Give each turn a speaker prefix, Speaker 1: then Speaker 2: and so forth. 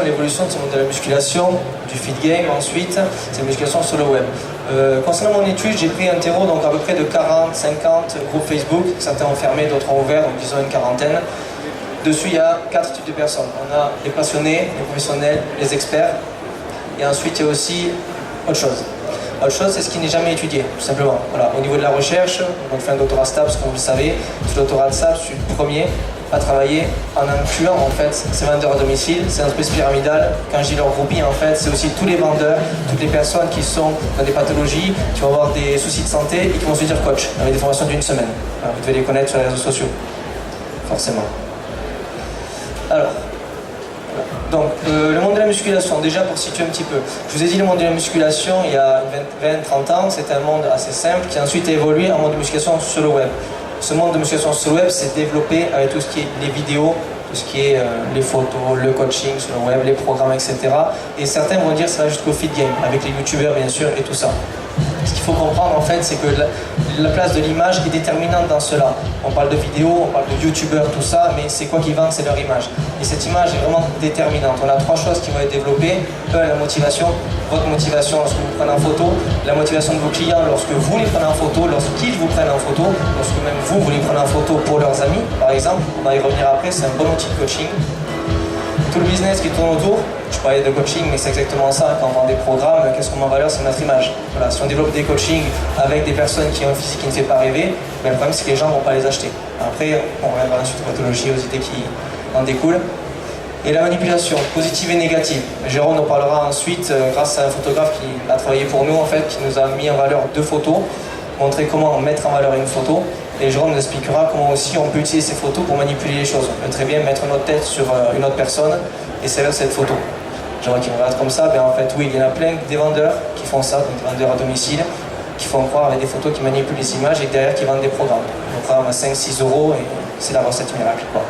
Speaker 1: l'évolution de ce monde de la musculation, du fit game ensuite, c'est la musculation sur le web. Concernant mon étude, j'ai pris un terreau donc à peu près de 40, 50 groupes Facebook, certains ont fermé, d'autres ont ouvert, donc disons une quarantaine. Dessus, il y a 4 types de personnes. On a les passionnés, les professionnels, les experts, et ensuite il y a aussi autre chose. Autre chose, c'est ce qui n'est jamais étudié, tout simplement. Voilà. Au niveau de la recherche, on fait un doctorat STAPS, comme vous le savez. Sur le doctorat de STAPS, je suis le premier à travailler en incluant en fait ces vendeurs à domicile. C'est une espèce pyramidale. Quand je dis leur groupie, en fait, c'est aussi tous les vendeurs, toutes les personnes qui sont dans des pathologies, qui vont avoir des soucis de santé et qui vont se dire coach, avec des formations d'une semaine. Alors, vous devez les connaître sur les réseaux sociaux, forcément. Alors, donc, le monde de la musculation, déjà pour situer un petit peu. Je vous ai dit le monde de la musculation, il y a 20-30 ans, c'était un monde assez simple qui a ensuite évolué en monde de musculation sur le web. Ce monde de musculation sur le web s'est développé avec tout ce qui est les vidéos, tout ce qui est les photos, le coaching sur le web, les programmes, etc. Et certains vont dire que ça va jusqu'au fit game, avec les youtubeurs bien sûr et tout ça. Ce qu'il faut comprendre en fait, c'est que la place de l'image est déterminante dans cela. On parle de vidéos, on parle de youtubeurs, tout ça, mais c'est quoi qui vendent, c'est leur image. Et cette image est vraiment déterminante. On a 3 choses qui vont être développées. La motivation, votre motivation lorsque vous prenez en photo, la motivation de vos clients lorsque vous les prenez en photo, lorsqu'ils vous prennent en photo, lorsque même vous les prenez en photo pour leurs amis, par exemple. On va y revenir après, c'est un bon outil de coaching. Tout le business qui tourne autour, je parlais de coaching, mais c'est exactement ça. Quand on vend des programmes, qu'est-ce qu'on met en valeur, c'est notre image. Voilà, si on développe des coachings avec des personnes qui ont un physique qui ne fait pas rêver, ben, le problème c'est que les gens ne vont pas les acheter. Après, on reviendra ensuite aux pathologies, aux idées qui en découlent. Et la manipulation, positive et négative. Jérôme nous parlera ensuite, grâce à un photographe qui a travaillé pour nous, en fait, qui nous a mis en valeur 2 photos, montrer comment mettre en valeur une photo. Et Jérôme nous expliquera comment aussi on peut utiliser ces photos pour manipuler les choses. On peut très bien mettre notre tête sur une autre personne et servir cette photo. J'aimerais qu'ils me regardent comme ça, ben en fait oui, il y en a plein des vendeurs qui font ça, donc des vendeurs à domicile, qui font croire avec des photos qui manipulent les images et derrière qui vendent des programmes. Un programme à 5-6 € et c'est la recette miracle, quoi.